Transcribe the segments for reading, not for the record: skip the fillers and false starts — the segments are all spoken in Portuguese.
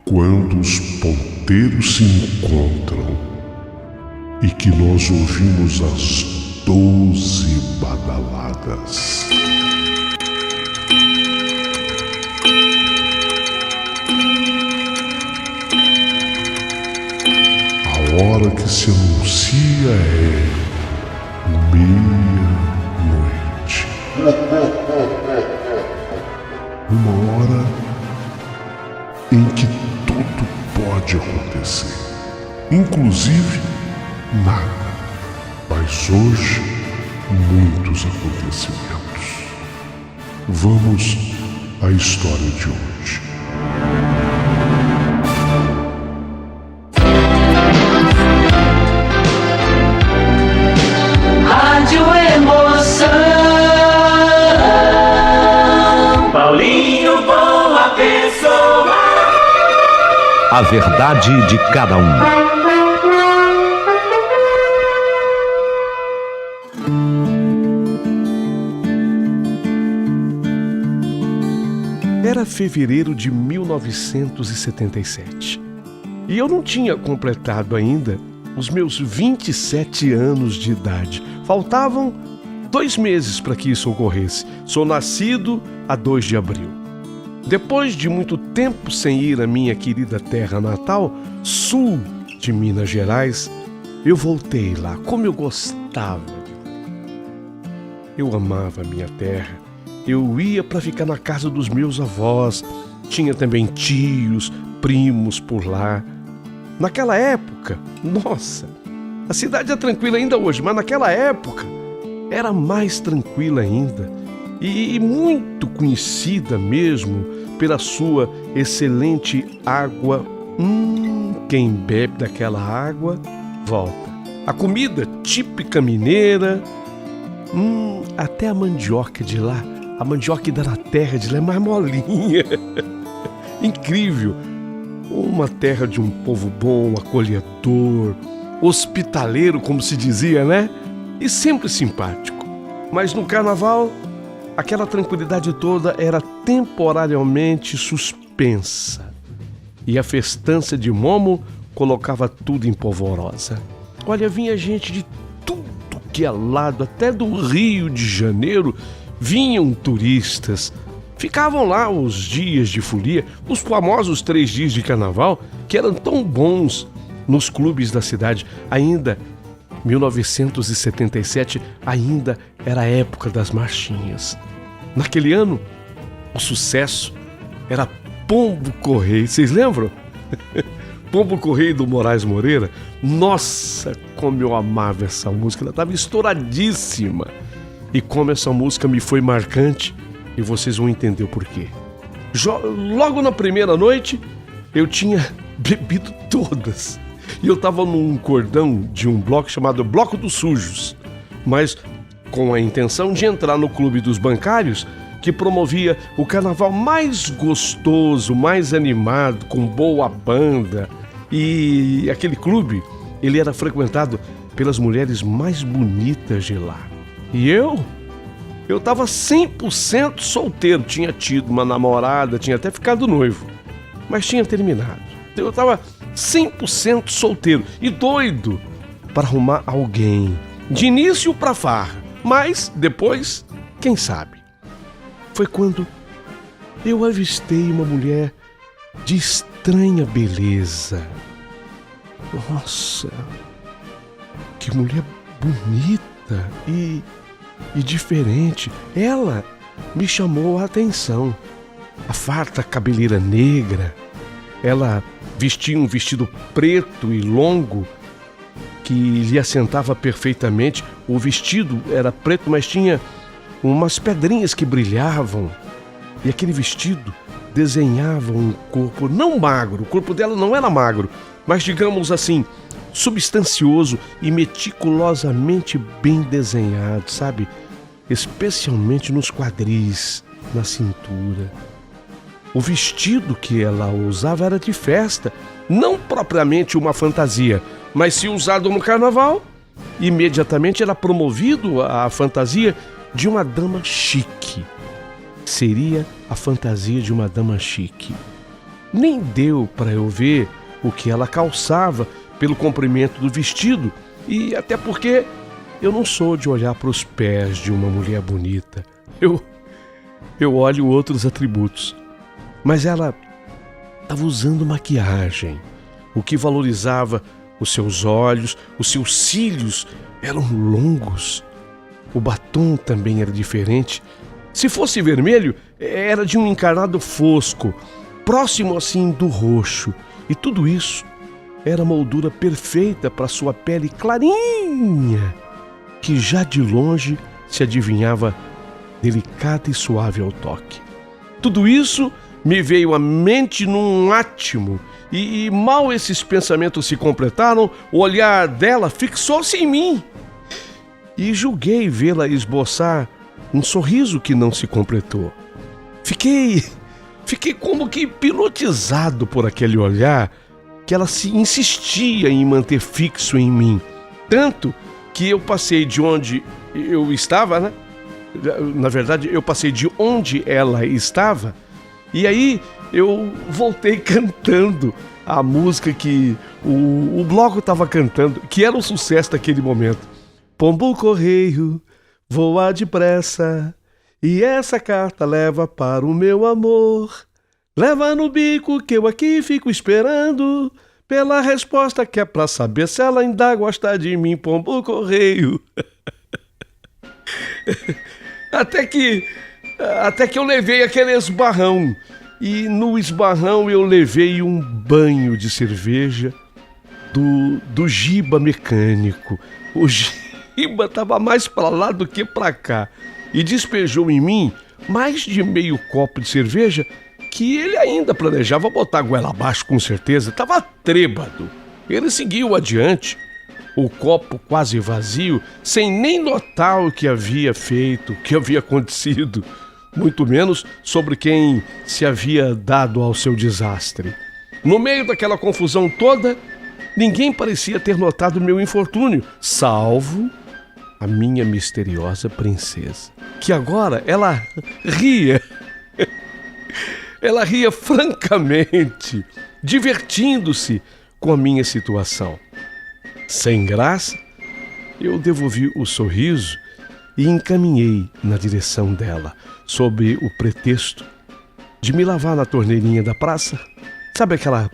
Quando os ponteiros se encontram e que nós ouvimos as 12 badaladas. A hora que se anuncia é meia-noite. Uma hora em que tudo pode acontecer, inclusive nada. Mas hoje, muitos acontecimentos. Vamos à história de hoje. Rádio Emoção, Paulinho Boa Pessoa. A verdade de cada um. Era fevereiro de 1977 e eu não tinha completado ainda os meus 27 anos de idade. Faltavam 2 meses para que isso ocorresse. Sou nascido a 2 de abril. Depois de muito tempo sem ir à minha querida terra natal, sul de Minas Gerais, eu voltei lá. Como eu gostava de lá. Eu amava a minha terra. Eu ia para ficar na casa dos meus avós. Tinha também tios, primos por lá. Naquela época, nossa, a cidade é tranquila ainda hoje, mas naquela época era mais tranquila ainda e muito conhecida mesmo pela sua excelente água. Quem bebe daquela água, volta. A comida típica mineira, até a mandioca de lá. A mandioca da terra de lá é mais molinha. Incrível. Uma terra de um povo bom, acolhedor, hospitaleiro, como se dizia, né? E sempre simpático. Mas no carnaval, aquela tranquilidade toda era temporariamente suspensa. E a festança de Momo colocava tudo em polvorosa. Olha, vinha gente de tudo que é lado, até do Rio de Janeiro. Vinham turistas, ficavam lá os dias de folia, os famosos 3 dias de carnaval, que eram tão bons nos clubes da cidade. Ainda, 1977, ainda era a época das marchinhas. Naquele ano, o sucesso era Pombo Correio, vocês lembram? Pombo Correio do Moraes Moreira. Nossa, como eu amava essa música, ela estava estouradíssima. E como essa música me foi marcante, e vocês vão entender o porquê. Logo na primeira noite, eu tinha bebido todas. E eu estava num cordão de um bloco chamado Bloco dos Sujos, mas com a intenção de entrar no Clube dos Bancários, que promovia o carnaval mais gostoso, mais animado, com boa banda. E aquele clube, ele era frequentado pelas mulheres mais bonitas de lá. E eu estava 100% solteiro. Tinha tido uma namorada, tinha até ficado noivo, mas tinha terminado. Eu estava 100% solteiro e doido para arrumar alguém. De início para farra, mas depois, quem sabe. Foi quando eu avistei uma mulher de estranha beleza. Nossa, que mulher bonita e diferente. Ela me chamou a atenção. A farta cabeleira negra. Ela vestia um vestido preto e longo que lhe assentava perfeitamente. O vestido era preto, mas tinha umas pedrinhas que brilhavam. E aquele vestido desenhava um corpo não magro. O corpo dela não era magro, mas digamos assim, substancioso e meticulosamente bem desenhado, sabe? Especialmente nos quadris, na cintura. O vestido que ela usava era de festa, não propriamente uma fantasia, mas se usado no carnaval, imediatamente era promovido a fantasia de uma dama chique. Seria a fantasia de uma dama chique. Nem deu para eu ver o que ela calçava pelo comprimento do vestido, e até porque eu não sou de olhar para os pés de uma mulher bonita. Eu olho outros atributos. Mas ela estava usando maquiagem, o que valorizava os seus olhos, os seus cílios eram longos. O batom também era diferente. Se fosse vermelho, era de um encarnado fosco, próximo assim do roxo. E tudo isso era a moldura perfeita para sua pele clarinha, que já de longe se adivinhava delicada e suave ao toque. Tudo isso me veio à mente num átimo, e mal esses pensamentos se completaram, o olhar dela fixou-se em mim. E julguei vê-la esboçar um sorriso que não se completou. Fiquei como que hipnotizado por aquele olhar que ela se insistia em manter fixo em mim. Tanto que eu passei de onde eu estava, né? Na verdade, eu passei de onde ela estava, e aí eu voltei cantando a música que o bloco estava cantando, que era o sucesso daquele momento. Pombo correio, voa depressa, e essa carta leva para o meu amor. Leva no bico que eu aqui fico esperando pela resposta que é pra saber se ela ainda gosta de mim, pombo correio. Até que eu levei aquele esbarrão. E no esbarrão eu levei um banho de cerveja do Giba mecânico. O Giba estava mais para lá do que para cá. E despejou em mim mais de meio copo de cerveja que ele ainda planejava botar a goela abaixo, com certeza. Estava trêbado. Ele seguiu adiante, o copo quase vazio, sem nem notar o que havia feito, o que havia acontecido, muito menos sobre quem se havia dado ao seu desastre. No meio daquela confusão toda, ninguém parecia ter notado meu infortúnio, salvo a minha misteriosa princesa, que agora ela ria. Ela ria francamente, divertindo-se com a minha situação. Sem graça, eu devolvi o sorriso e encaminhei na direção dela, sob o pretexto de me lavar na torneirinha da praça. Sabe aquela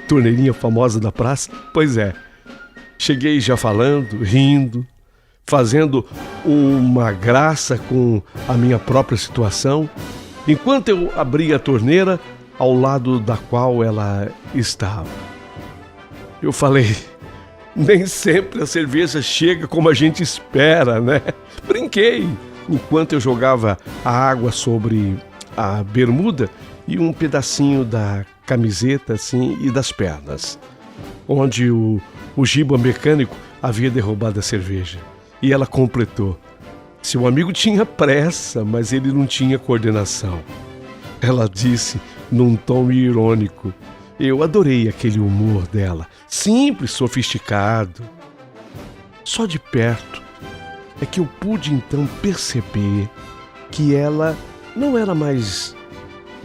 torneirinha famosa da praça? Pois é. Cheguei já falando, rindo, fazendo uma graça com a minha própria situação, enquanto eu abria a torneira ao lado da qual ela estava. Eu falei: nem sempre a cerveja chega como a gente espera, né? Brinquei enquanto eu jogava a água sobre a bermuda e um pedacinho da camiseta assim e das pernas, onde o Giba mecânico havia derrubado a cerveja. E ela completou: seu amigo tinha pressa, mas ele não tinha coordenação. Ela disse num tom irônico. Eu adorei aquele humor dela, simples, sofisticado. Só de perto é que eu pude então perceber que ela não era mais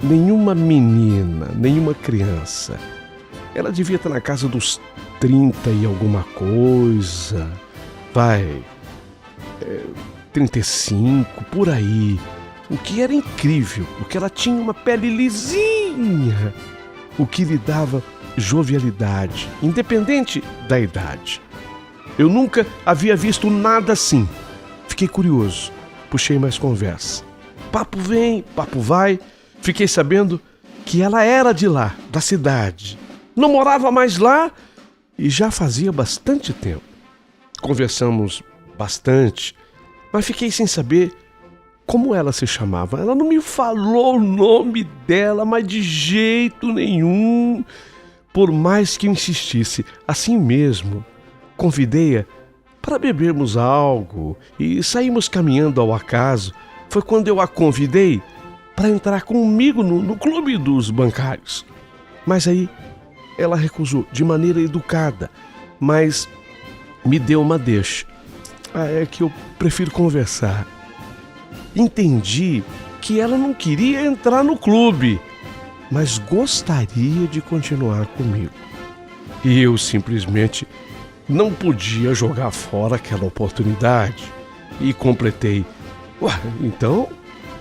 nenhuma menina, nenhuma criança. Ela devia estar na casa dos 30 e alguma coisa. 35, por aí. O que era incrível, porque ela tinha uma pele lisinha, o que lhe dava jovialidade, independente da idade. Eu nunca havia visto nada assim. Fiquei curioso, puxei mais conversa. Papo vem, papo vai. Fiquei sabendo que ela era de lá, da cidade. Não morava mais lá e já fazia bastante tempo. Conversamos bastante, mas fiquei sem saber como ela se chamava. Ela não me falou o nome dela, mas de jeito nenhum. Por mais que eu insistisse, assim mesmo, convidei-a para bebermos algo e saímos caminhando ao acaso. Foi quando eu a convidei para entrar comigo no clube dos bancários. Mas aí ela recusou de maneira educada, mas me deu uma deixa. É que eu prefiro conversar. Entendi que ela não queria entrar no clube, mas gostaria de continuar comigo. E eu simplesmente não podia jogar fora aquela oportunidade. E completei: ué, então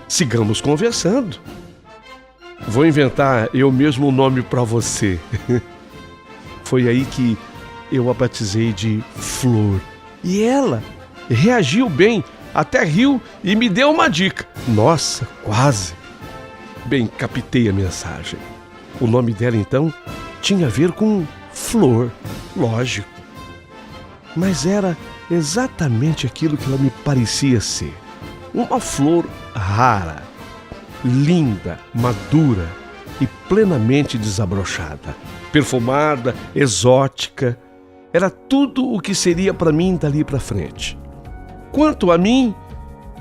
sigamos conversando. Vou inventar eu mesmo um nome para você. Foi aí que eu a batizei de Flor. E ela reagiu bem, até riu e me deu uma dica. Nossa, quase. Bem, captei a mensagem. O nome dela, então, tinha a ver com flor, lógico. Mas era exatamente aquilo que ela me parecia ser. Uma flor rara, linda, madura e plenamente desabrochada. Perfumada, exótica. Era tudo o que seria para mim dali para frente. Quanto a mim,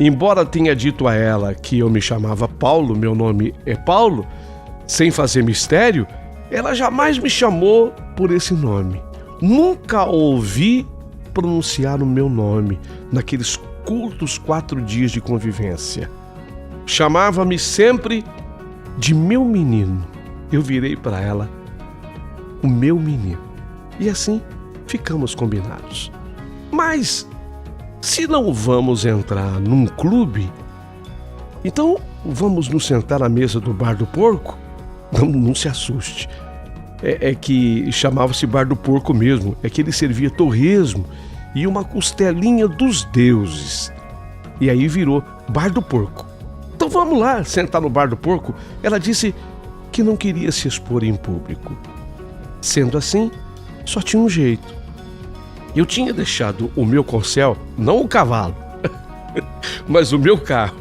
embora tenha dito a ela que eu me chamava Paulo, meu nome é Paulo, sem fazer mistério, ela jamais me chamou por esse nome. Nunca ouvi pronunciar o meu nome naqueles curtos 4 dias de convivência. Chamava-me sempre de meu menino. Eu virei para ela o meu menino. E assim ficamos combinados. Mas se não vamos entrar num clube, então vamos nos sentar à mesa do Bar do Porco? Não se assuste. É que chamava-se Bar do Porco mesmo. É que ele servia torresmo e uma costelinha dos deuses. E aí virou Bar do Porco. Então vamos lá sentar no Bar do Porco. Ela disse que não queria se expor em público. Sendo assim, só tinha um jeito. Eu tinha deixado o meu corcel, não o cavalo, mas o meu carro.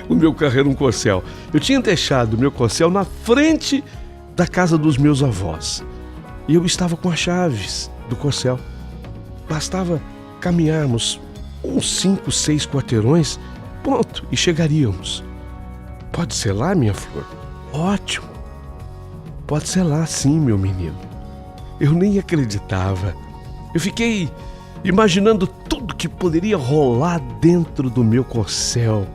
O meu carro era um corcel. Eu tinha deixado o meu corcel na frente da casa dos meus avós. E eu estava com as chaves do corcel. Bastava caminharmos uns 5, 6 quarteirões, pronto, e chegaríamos. Pode ser lá, minha flor? Ótimo. Pode ser lá, sim, meu menino. Eu nem acreditava. Eu fiquei imaginando tudo que poderia rolar dentro do meu corcel,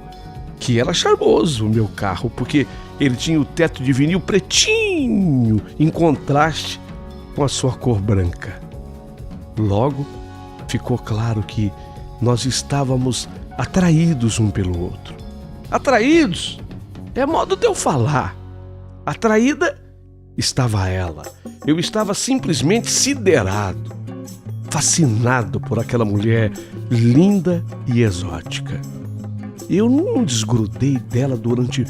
que era charmoso o meu carro, porque ele tinha o teto de vinil pretinho, em contraste com a sua cor branca. Logo, ficou claro que nós estávamos atraídos um pelo outro. Atraídos? É modo de eu falar. Atraída estava ela. Eu estava simplesmente siderado, fascinado por aquela mulher linda e exótica. Eu não desgrudei dela durante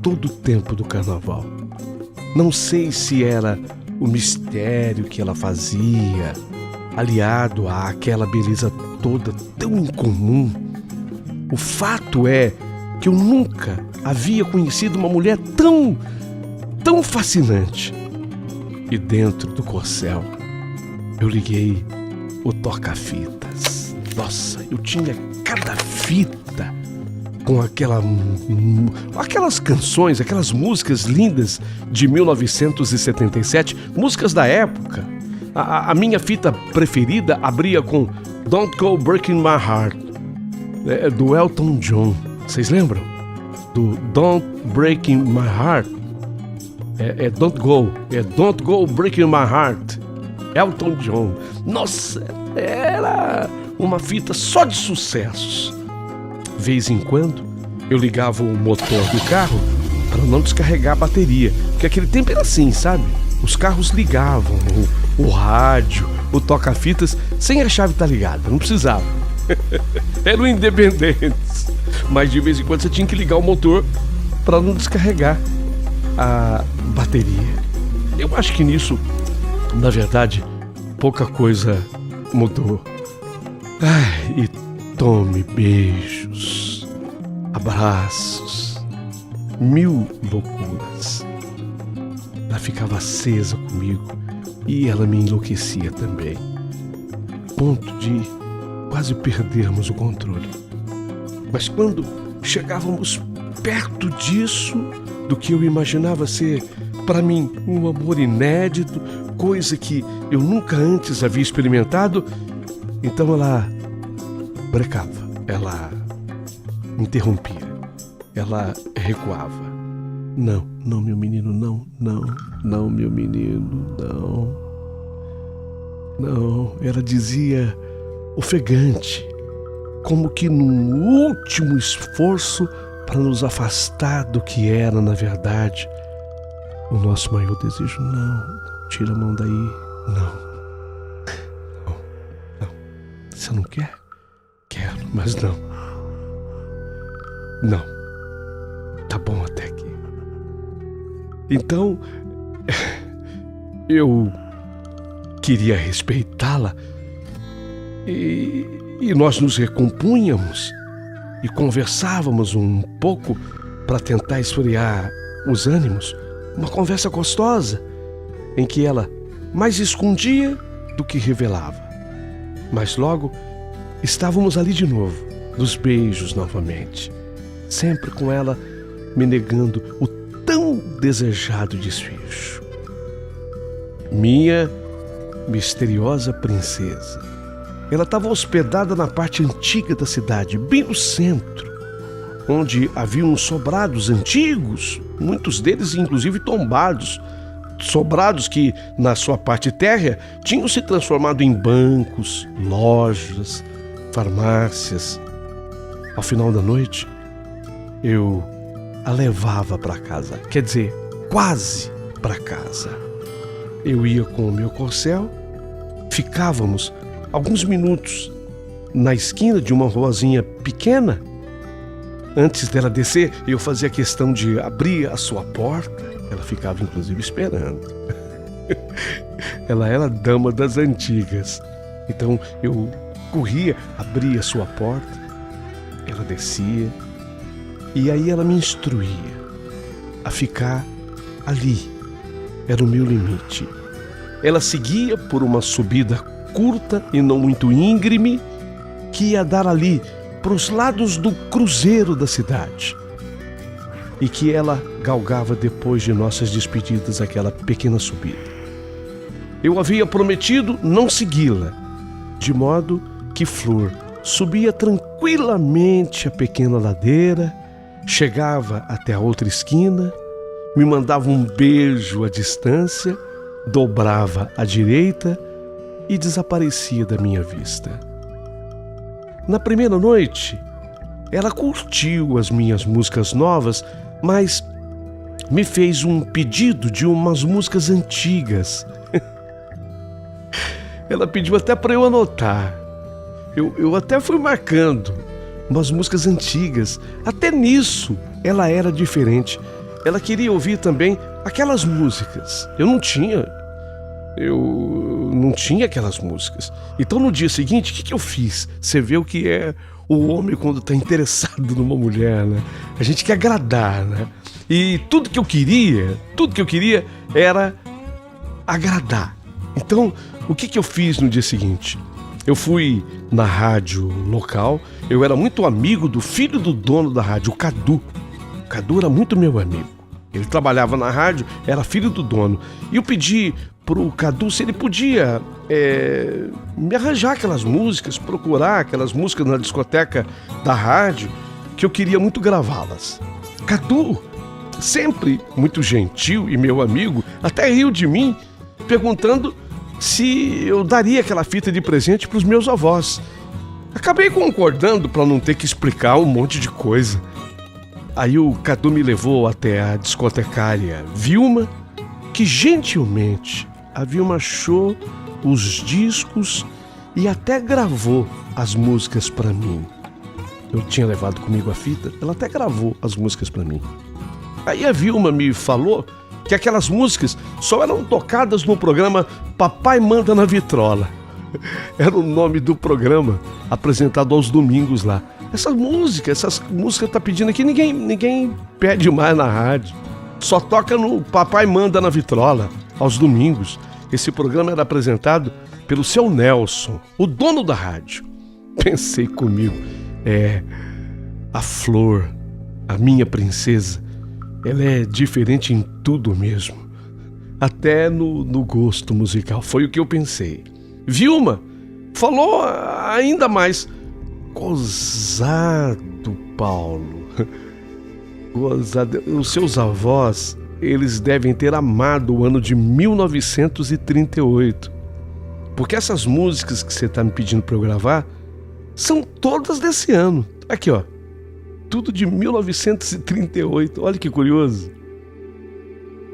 todo o tempo do carnaval. Não sei se era o mistério que ela fazia, aliado àquela beleza toda tão incomum. O fato é que eu nunca havia conhecido uma mulher tão fascinante. E dentro do corcel, eu liguei o toca-fitas. Nossa, eu tinha cada fita com aquelas canções, aquelas músicas lindas de 1977, músicas da época. A minha fita preferida abria com Don't Go Breaking My Heart, do Elton John. Vocês lembram? Do Don't Breaking My Heart. Don't Go Breaking My Heart. Elton John. Nossa, era uma fita só de sucessos. Vez em quando, eu ligava o motor do carro para não descarregar a bateria. Porque aquele tempo era assim, sabe? Os carros ligavam o rádio, o toca-fitas, sem a chave estar ligada. Não precisava. Eram independentes. Mas de vez em quando você tinha que ligar o motor para não descarregar a bateria. Eu acho que nisso, na verdade, pouca coisa mudou. E tome beijos, abraços, 1000 loucuras. Ela ficava acesa comigo e ela me enlouquecia também, ponto de quase perdermos o controle. Mas quando chegávamos perto disso, do que eu imaginava ser, para mim, um amor inédito, coisa que eu nunca antes havia experimentado, então ela brecava, ela interrompia, ela recuava. Não, não, meu menino, não, meu menino, não. Não, ela dizia ofegante, como que num último esforço para nos afastar do que era, na verdade, o nosso maior desejo. Não, tira a mão daí, não. Você não quer? Quero, mas não. Não. Tá bom até aqui. Então, eu queria respeitá-la e nós nos recompunhamos e conversávamos um pouco para tentar esfriar os ânimos. Uma conversa gostosa em que ela mais escondia do que revelava. Mas logo estávamos ali de novo, nos beijos novamente, sempre com ela me negando o tão desejado desfecho. Minha misteriosa princesa. Ela estava hospedada na parte antiga da cidade, bem no centro, onde haviam sobrados antigos, muitos deles inclusive tombados, sobrados que, na sua parte térrea, tinham se transformado em bancos, lojas, farmácias. Ao final da noite, eu a levava para casa, quer dizer, quase para casa. Eu ia com o meu corcel, ficávamos alguns minutos na esquina de uma ruazinha pequena. Antes dela descer, eu fazia questão de abrir a sua porta. Ela ficava, inclusive, esperando. Ela era dama das antigas. Então, eu corria, abria a sua porta, ela descia, e aí ela me instruía a ficar ali. Era o meu limite. Ela seguia por uma subida curta e não muito íngreme, que ia dar ali para os lados do cruzeiro da cidade, e que ela galgava depois de nossas despedidas aquela pequena subida. Eu havia prometido não segui-la, de modo que Flor subia tranquilamente a pequena ladeira, chegava até a outra esquina, me mandava um beijo à distância, dobrava à direita e desaparecia da minha vista. Na primeira noite, ela curtiu as minhas músicas novas, mas me fez um pedido de umas músicas antigas. Ela pediu até para eu anotar. Eu até fui marcando umas músicas antigas. Até nisso, ela era diferente. Ela queria ouvir também aquelas músicas. Eu não tinha aquelas músicas. Então, no dia seguinte, o que eu fiz? Você vê o que é o homem quando está interessado numa mulher, né? A gente quer agradar, né? E tudo que eu queria era agradar. Então, o que eu fiz no dia seguinte? Eu fui na rádio local. Eu era muito amigo do filho do dono da rádio, o Cadu. O Cadu era muito meu amigo. Ele trabalhava na rádio, era filho do dono. E eu pedi pro Cadu se ele podia me arranjar aquelas músicas, procurar aquelas músicas na discoteca da rádio, que eu queria muito gravá-las. Cadu, sempre muito gentil e meu amigo, até riu de mim, perguntando se eu daria aquela fita de presente para os meus avós. Acabei concordando para não ter que explicar um monte de coisa. Aí o Cadu me levou até a discotecária Vilma, que gentilmente a Vilma achou os discos e até gravou as músicas para mim. Eu tinha levado comigo a fita, ela até gravou as músicas para mim. Aí a Vilma me falou que aquelas músicas só eram tocadas no programa Papai Manda na Vitrola. Era o nome do programa, apresentado aos domingos lá. Essas músicas tá pedindo aqui, ninguém pede mais na rádio. Só toca no Papai Manda na Vitrola, aos domingos. Esse programa era apresentado pelo seu Nelson, o dono da rádio. Pensei comigo, a Flor, a minha princesa, ela é diferente em tudo mesmo. Até no gosto musical, foi o que eu pensei. Vilma falou ainda mais. Gozado, Paulo. Os seus avós, eles devem ter amado o ano de 1938. Porque essas músicas que você está me pedindo para eu gravar são todas desse ano. Aqui, ó. Tudo de 1938. Olha que curioso.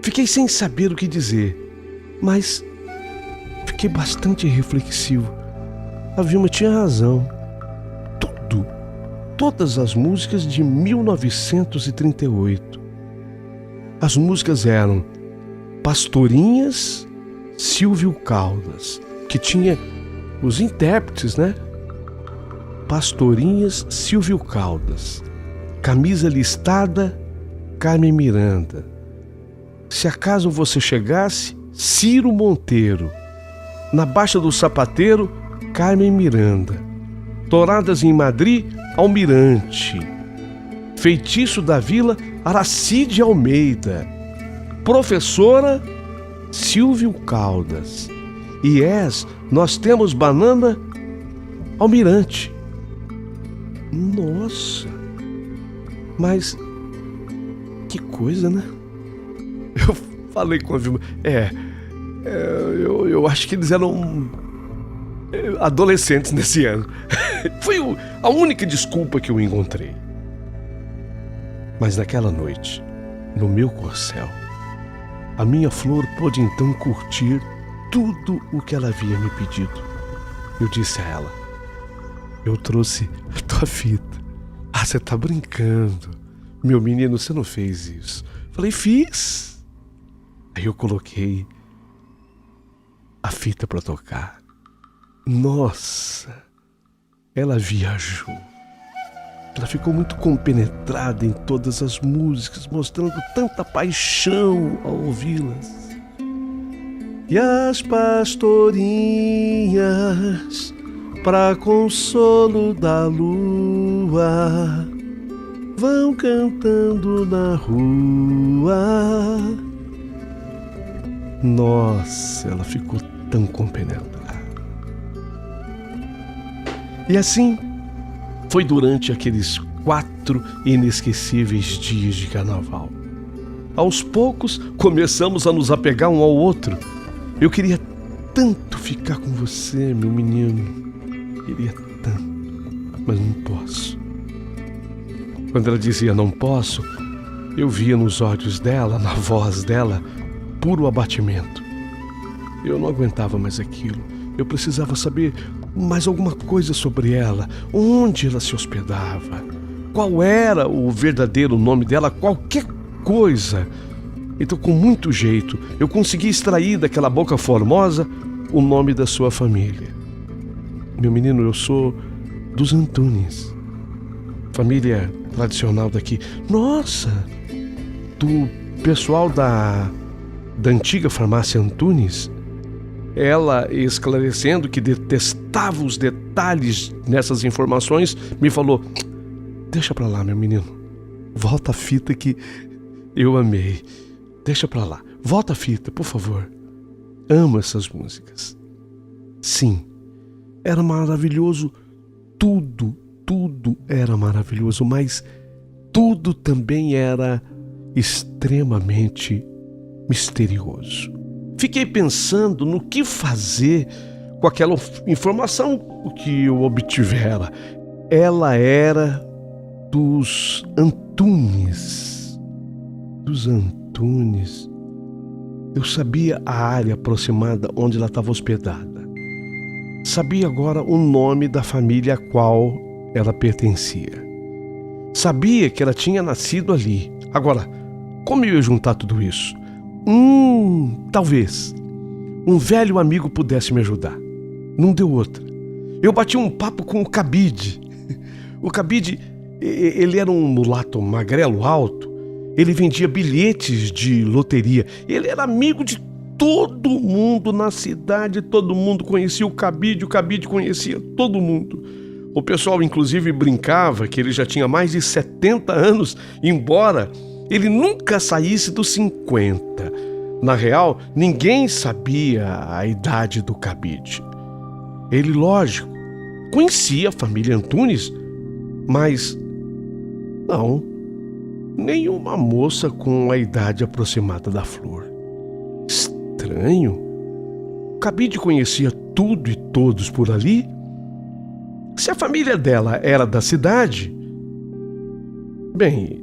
Fiquei sem saber o que dizer, mas fiquei bastante reflexivo. A Vilma tinha razão. Todas as músicas de 1938. As músicas eram Pastorinhas, Silvio Caldas, que tinha os intérpretes, né? Pastorinhas, Silvio Caldas. Camisa Listada, Carmen Miranda. Se acaso você chegasse, Ciro Monteiro. Na Baixa do Sapateiro, Carmen Miranda. Touradas em Madrid, Almirante. Feitiço da Vila, Aracide Almeida. Professora, Silvio Caldas. Yes, nós temos banana, Almirante. Nossa, mas que coisa, né? Eu falei com a Vilma, eu acho que eles eram adolescentes nesse ano. Foi a única desculpa que eu encontrei. Mas naquela noite, no meu corcel, a minha flor pôde então curtir tudo o que ela havia me pedido. Eu disse a ela: eu trouxe a tua fita. Ah, você tá brincando. Meu menino, você não fez isso. Falei, fiz. Aí eu coloquei a fita para tocar. Nossa, ela viajou. Ela ficou muito compenetrada em todas as músicas, mostrando tanta paixão ao ouvi-las. E as pastorinhas, para consolo da lua, vão cantando na rua. Nossa, ela ficou tão compenetrada. E assim foi durante aqueles 4 inesquecíveis dias de carnaval. Aos poucos começamos a nos apegar um ao outro. Eu queria tanto ficar com você, meu menino. Queria tanto, mas não posso. Quando ela dizia não posso, eu via nos olhos dela, na voz dela, puro abatimento. Eu não aguentava mais aquilo. Eu precisava saber mais alguma coisa sobre ela, onde ela se hospedava, qual era o verdadeiro nome dela, qualquer coisa. Então, com muito jeito, eu consegui extrair daquela boca formosa o nome da sua família. Meu menino, eu sou dos Antunes, família tradicional daqui. Nossa, do pessoal da antiga farmácia Antunes. Ela, esclarecendo que detestava os detalhes nessas informações, me falou: deixa pra lá, meu menino. Volta a fita que eu amei. Deixa pra lá. Volta a fita, por favor. Amo essas músicas. Sim, era maravilhoso. Tudo era maravilhoso, mas tudo também era extremamente misterioso. Fiquei pensando no que fazer com aquela informação que eu obtivera. Ela era dos Antunes. Dos Antunes. Eu sabia a área aproximada onde ela estava hospedada. Sabia agora o nome da família a qual ela pertencia. Sabia que ela tinha nascido ali. Agora, como eu ia juntar tudo isso? Talvez um velho amigo pudesse me ajudar. Não deu outra. Eu bati um papo com o Cabide. O Cabide, ele era um mulato magrelo alto. Ele vendia bilhetes de loteria. Ele era amigo de todo mundo na cidade. Todo mundo conhecia o Cabide conhecia todo mundo. O pessoal, inclusive, brincava que ele já tinha mais de 70 anos, embora ele nunca saísse dos 50. Na real, ninguém sabia a idade do Cabide. Ele, lógico, conhecia a família Antunes, mas nenhuma moça com a idade aproximada da Flor. Estranho. O cabide conhecia tudo e todos por ali. Se a família dela era da cidade, bem,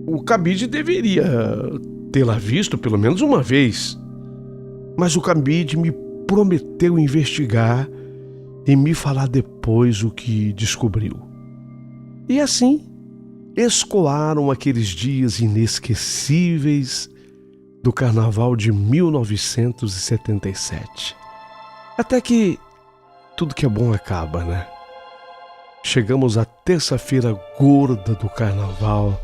o cabide deveria tê-la visto pelo menos uma vez. Mas o cabide me prometeu investigar e me falar depois o que descobriu. E assim escoaram aqueles dias inesquecíveis do Carnaval de 1977. Até que tudo que é bom acaba, né? Chegamos à terça-feira gorda do Carnaval,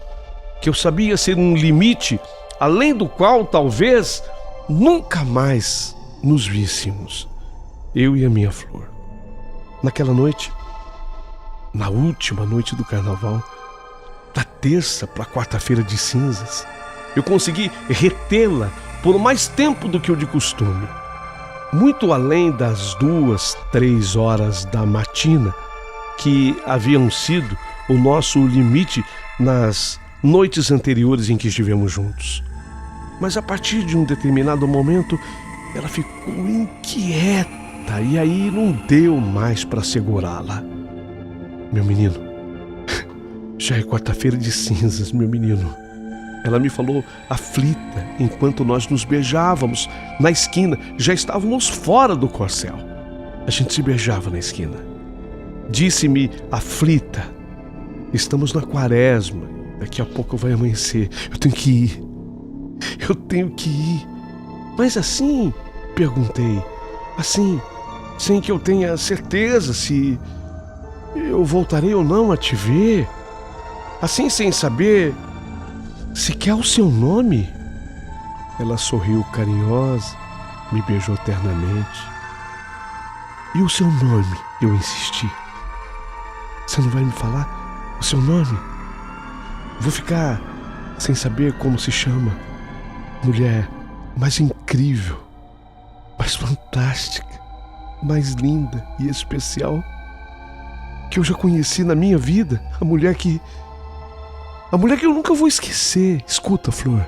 que eu sabia ser um limite, além do qual talvez nunca mais nos víssemos, eu e a minha Flor. Naquela noite, na última noite do Carnaval, da terça para a quarta-feira de cinzas, eu consegui retê-la por mais tempo do que o de costume. Muito além das 2, 3 horas da matina, que haviam sido o nosso limite nas noites anteriores em que estivemos juntos. Mas a partir de um determinado momento, ela ficou inquieta e aí não deu mais para segurá-la. Meu menino, já é quarta-feira de cinzas, meu menino. Ela me falou aflita enquanto nós nos beijávamos na esquina. Já estávamos fora do corcel. A gente se beijava na esquina. Disse-me aflita: estamos na quaresma, daqui a pouco vai amanhecer. Eu tenho que ir. Eu tenho que ir. Mas assim, perguntei, assim, sem que eu tenha certeza se eu voltarei ou não a te ver. Assim, sem saber sequer o seu nome. Ela sorriu carinhosa, me beijou ternamente. E o seu nome? Eu insisti. Você não vai me falar o seu nome? Vou ficar sem saber como se chama. Mulher mais incrível, mais fantástica, mais linda e especial que eu já conheci na minha vida. A mulher que eu nunca vou esquecer. Escuta, Flor,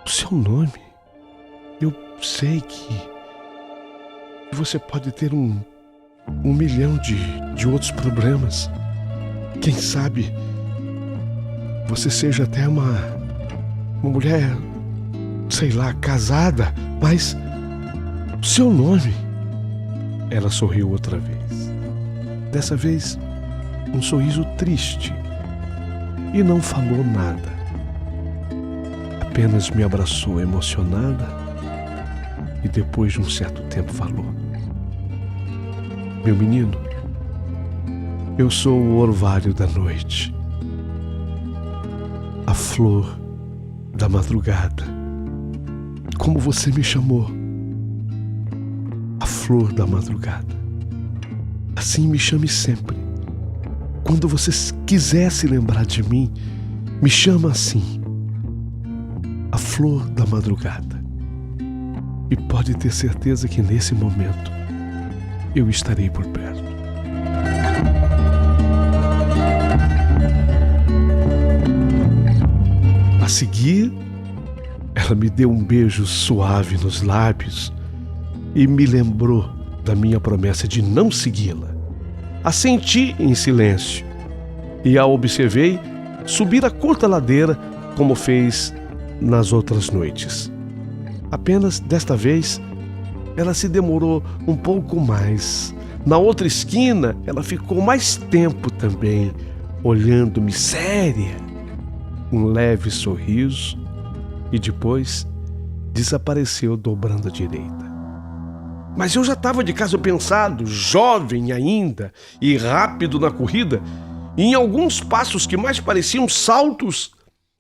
o seu nome. Eu sei que você pode ter um milhão de outros problemas. Quem sabe você seja até uma mulher, sei lá, casada, mas o seu nome. Ela sorriu outra vez. Dessa vez, um sorriso triste. E não falou nada. Apenas me abraçou emocionada e depois de um certo tempo falou: meu menino, eu sou o orvalho da noite, a flor da madrugada, como você me chamou, a flor da madrugada. Assim me chame sempre. Quando você quiser se lembrar de mim, me chama assim, a flor da madrugada. E pode ter certeza que nesse momento eu estarei por perto. A seguir, ela me deu um beijo suave nos lábios e me lembrou da minha promessa de não segui-la. Assenti em silêncio e a observei subir a curta ladeira como fez nas outras noites. Apenas desta vez ela se demorou um pouco mais. Na outra esquina ela ficou mais tempo também, olhando-me séria, um leve sorriso, e depois desapareceu dobrando à direita. Mas eu já estava de caso pensado, jovem ainda e rápido na corrida, e em alguns passos que mais pareciam saltos,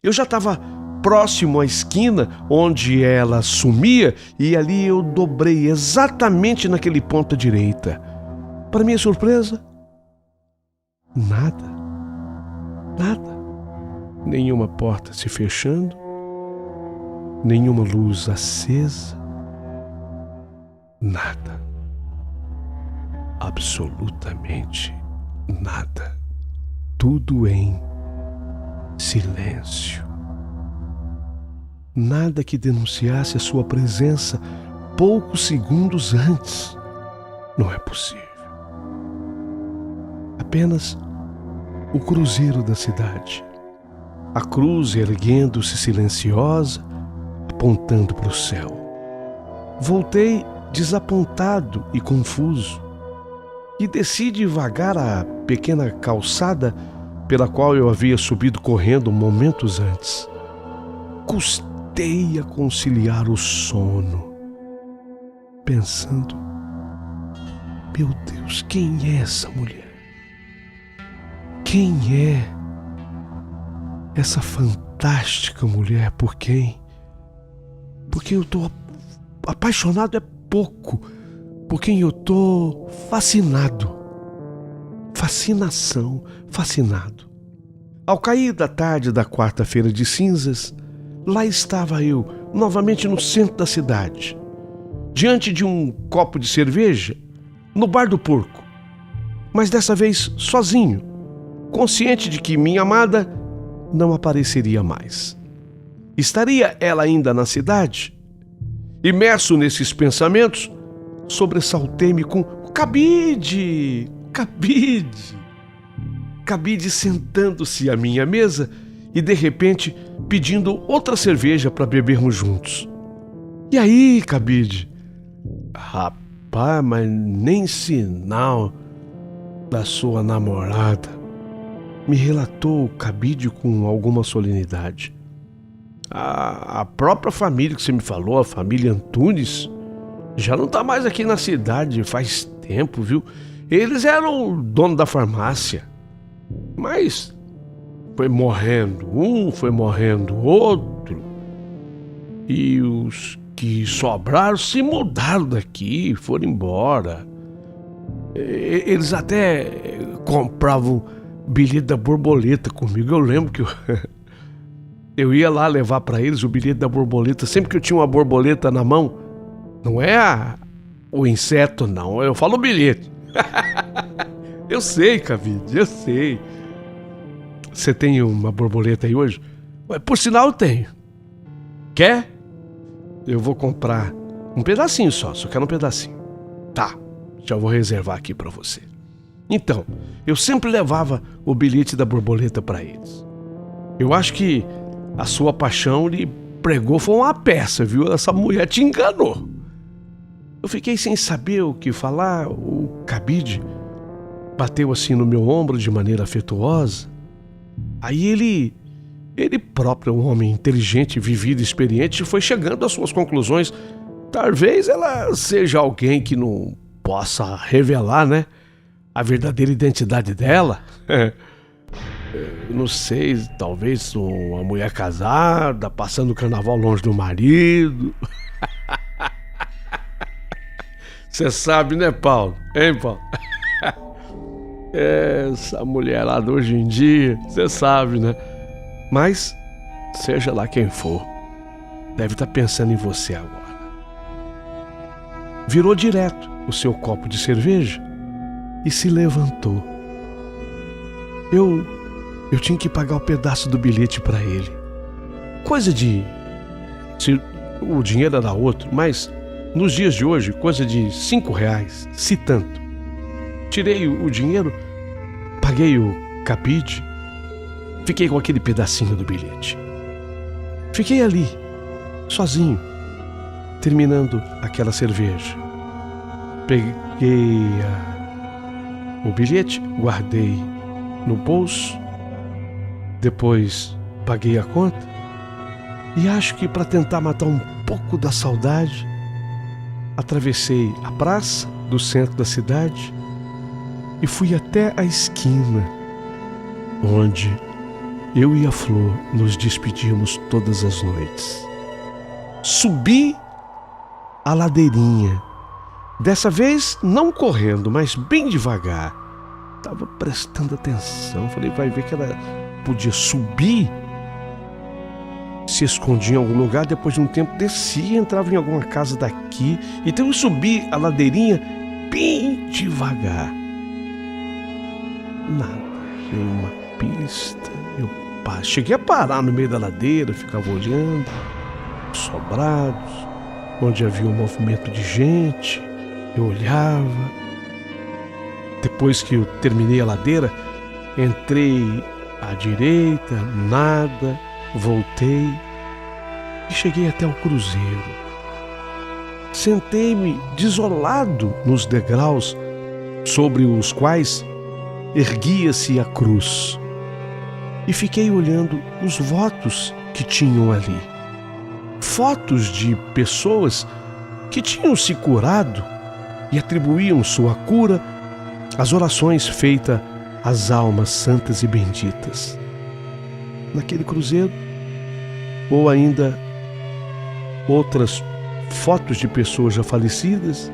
eu já estava próximo à esquina onde ela sumia, e ali eu dobrei exatamente naquele ponto à direita. Para minha surpresa, nada. Nenhuma porta se fechando, nenhuma luz acesa. Nada. Absolutamente nada. Tudo em Silêncio. Nada que denunciasse a sua presença poucos segundos antes. Não é possível. Apenas o cruzeiro da cidade. A cruz erguendo-se silenciosa, apontando para o céu. Voltei desapontado e confuso e desci devagar a pequena calçada pela qual eu havia subido correndo momentos antes. Custei a conciliar o sono, pensando: meu Deus, quem é essa mulher? Quem é essa fantástica mulher por quem eu estou apaixonado é pouco, por quem eu estou fascinado. Fascinação, fascinado. Ao cair da tarde da quarta-feira de cinzas, lá estava eu, novamente no centro da cidade, diante de um copo de cerveja, no Bar do Porco, mas dessa vez sozinho, consciente de que minha amada não apareceria mais. Estaria ela ainda na cidade? Imerso nesses pensamentos, sobressaltei-me com o Cabide sentando-se à minha mesa e, de repente, pedindo outra cerveja para bebermos juntos. E aí, Cabide? Rapaz, mas nem sinal da sua namorada, me relatou o Cabide com alguma solenidade. A própria família que você me falou, a família Antunes, já não tá mais aqui na cidade faz tempo, viu? Eles eram o dono da farmácia, mas foi morrendo um, foi morrendo outro, e os que sobraram se mudaram daqui, foram embora. Eles até compravam bilhete da borboleta comigo. Eu lembro que eu ia lá levar para eles o bilhete da borboleta. Sempre que eu tinha uma borboleta na mão, não é o inseto, não, eu falo o bilhete. Eu sei, Cabide, eu sei. Você tem uma borboleta aí hoje? Por sinal, eu tenho. Quer? Eu vou comprar um pedacinho só quero um pedacinho. Tá, já vou reservar aqui para você. Então, eu sempre levava o bilhete da borboleta para eles. Eu acho que a sua paixão lhe pregou foi uma peça, viu? Essa mulher te enganou. Eu fiquei sem saber o que falar. O Cabide bateu assim no meu ombro de maneira afetuosa. Aí ele próprio, um homem inteligente, vivido, experiente, foi chegando às suas conclusões. Talvez ela seja alguém que não possa revelar, né, a verdadeira identidade dela. Não sei, talvez uma mulher casada, passando o carnaval longe do marido. Você sabe, né, Paulo? Hein, Paulo? Essa mulherada hoje em dia, você sabe, né? Mas, seja lá quem for, deve estar pensando em você agora. Virou direto o seu copo de cerveja e se levantou. Eu tinha que pagar o pedaço do bilhete para ele. Coisa de... o dinheiro era outro, mas nos dias de hoje, coisa de R$5, se tanto. Tirei o dinheiro, paguei o Cabide, fiquei com aquele pedacinho do bilhete. Fiquei ali, sozinho, terminando aquela cerveja. Peguei o bilhete, guardei no bolso, depois paguei a conta e acho que para tentar matar um pouco da saudade, atravessei a praça do centro da cidade e fui até a esquina onde eu e a Flor nos despedimos todas as noites. Subi a ladeirinha, dessa vez não correndo, mas bem devagar. Estava prestando atenção, falei, vai ver que ela podia subir, se escondia em algum lugar, depois de um tempo descia, entrava em alguma casa daqui. Então eu subi a ladeirinha bem devagar. Nada, achei uma pista, eu paz. Cheguei a parar no meio da ladeira, ficava olhando os sobrados, onde havia um movimento de gente. Eu olhava. Depois que eu terminei a ladeira, entrei à direita, nada, voltei e cheguei até o cruzeiro. Sentei-me desolado nos degraus sobre os quais erguia-se a cruz e fiquei olhando os votos que tinham ali. Fotos de pessoas que tinham se curado e atribuíam sua cura às orações feitas às almas santas e benditas naquele cruzeiro, ou ainda outras fotos de pessoas já falecidas,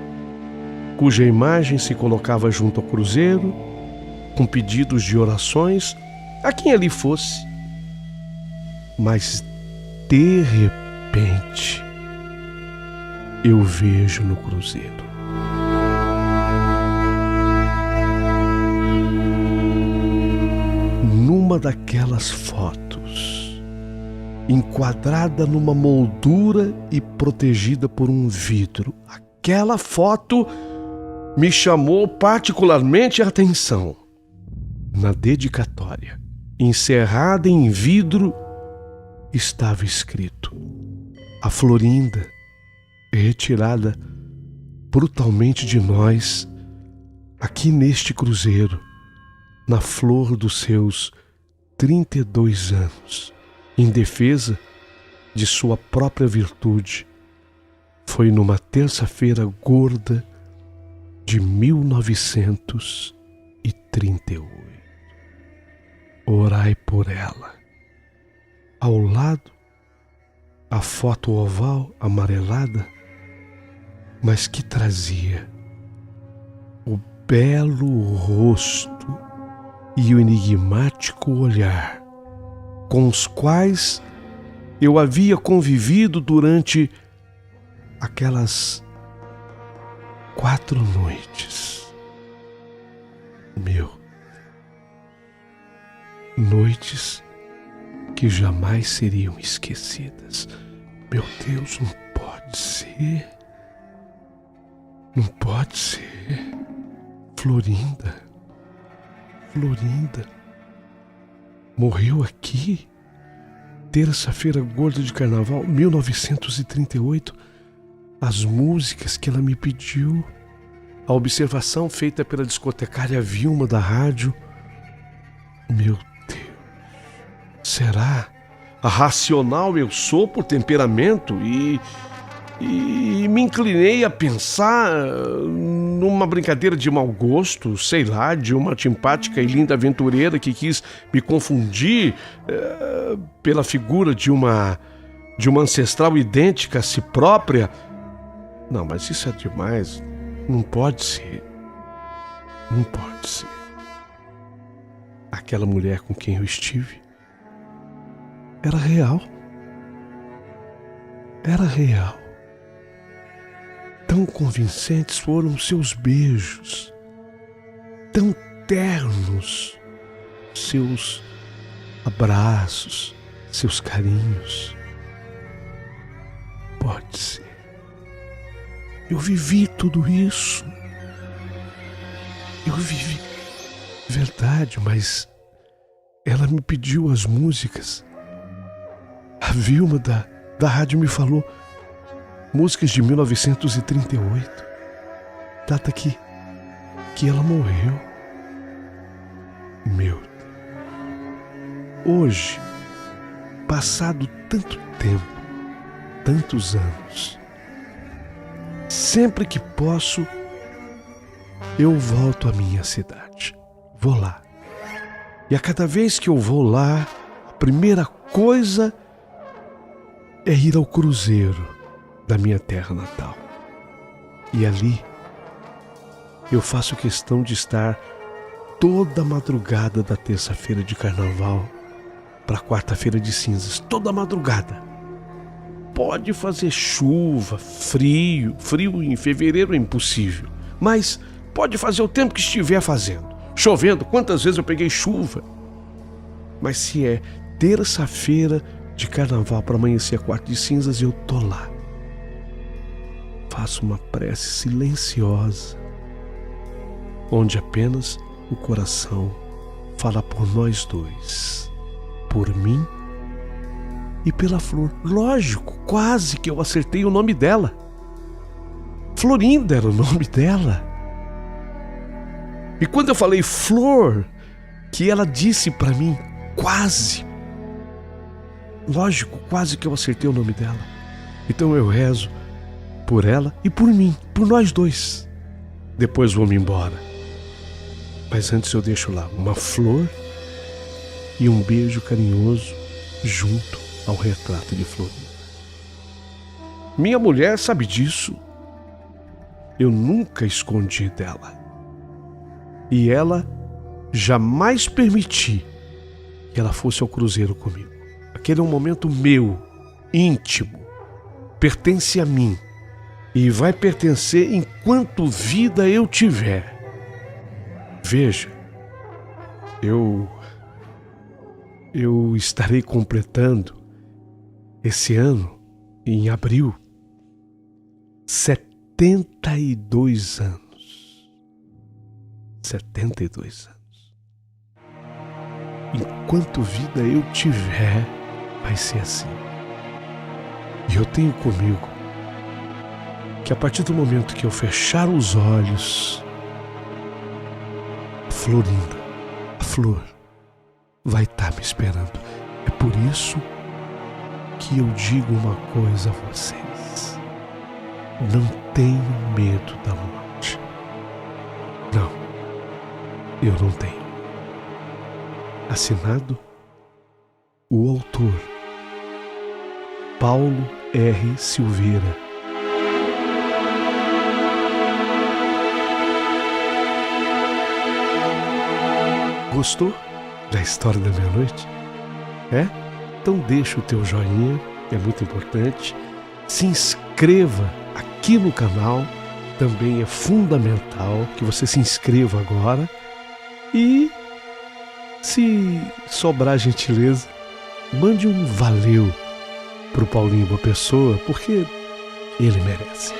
cuja imagem se colocava junto ao cruzeiro, com pedidos de orações a quem ali fosse. Mas, de repente, eu vejo no cruzeiro numa daquelas fotos, enquadrada numa moldura e protegida por um vidro. Aquela foto me chamou particularmente a atenção. Na dedicatória, encerrada em vidro, estava escrito: a Florinda, retirada brutalmente de nós, aqui neste cruzeiro, na flor dos seus 32 anos, em defesa de sua própria virtude, foi numa terça-feira gorda de 1938. Orai por ela. Ao lado, a foto oval amarelada, mas que trazia o belo rosto e o enigmático olhar com os quais eu havia convivido durante aquelas 4 noites. Noites que jamais seriam esquecidas. Meu Deus, não pode ser. Não pode ser. Florinda morreu aqui, terça-feira gorda de carnaval, 1938. As músicas que ela me pediu, a observação feita pela discotecária Vilma da rádio. Meu Deus, será? Racional eu sou por temperamento e me inclinei a pensar numa brincadeira de mau gosto, sei lá, de uma simpática e linda aventureira que quis me confundir pela figura de uma ancestral idêntica a si própria. Não, mas isso é demais. Não pode ser. Não pode ser. Aquela mulher com quem eu estive era real. Era real. Tão convincentes foram seus beijos, tão ternos seus abraços, seus carinhos. Pode ser. Eu vivi tudo isso. Eu vivi. Verdade, mas ela me pediu as músicas. A Vilma da rádio me falou músicas de 1938, data que ela morreu. Meu Deus. Hoje, passado tanto tempo, tantos anos, sempre que posso, eu volto à minha cidade. Vou lá. E a cada vez que eu vou lá, a primeira coisa é ir ao cruzeiro da minha terra natal. E ali eu faço questão de estar toda a madrugada da terça-feira de carnaval para a quarta-feira de cinzas. Toda a madrugada. Pode fazer chuva, frio em fevereiro é impossível, mas pode fazer o tempo que estiver fazendo. Chovendo, quantas vezes eu peguei chuva. Mas se é terça-feira de carnaval para amanhecer a quarta de cinzas, eu tô lá. Faço uma prece silenciosa, onde apenas o coração fala por nós dois, por mim e pela Flor. Lógico, quase que eu acertei o nome dela. Florinda era o nome dela. E quando eu falei Flor, que ela disse para mim, quase. Lógico, quase que eu acertei o nome dela. Então eu rezo por ela e por mim, por nós dois. Depois vou-me embora. Mas antes eu deixo lá uma flor e um beijo carinhoso junto ao retrato de Florinda. Minha mulher sabe disso. Eu nunca escondi dela. E ela jamais permiti que ela fosse ao cruzeiro comigo. Aquele é um momento meu, íntimo, pertence a mim e vai pertencer enquanto vida eu tiver. Veja, eu estarei completando esse ano, em abril, 72 anos. 72 anos. Enquanto vida eu tiver, vai ser assim. E eu tenho comigo que a partir do momento que eu fechar os olhos, Florinda, a Flor, vai estar me esperando. É por isso que eu digo uma coisa a vocês: não tenho medo da morte. Não, eu não tenho. Assinado o autor Paulo R. Silveira. Gostou da história da meia-noite? É? Então deixa o teu joinha, é muito importante. Se inscreva aqui no canal, também é fundamental que você se inscreva agora. E se sobrar gentileza, mande um valeu pro Paulinho Boa Pessoa, porque ele merece.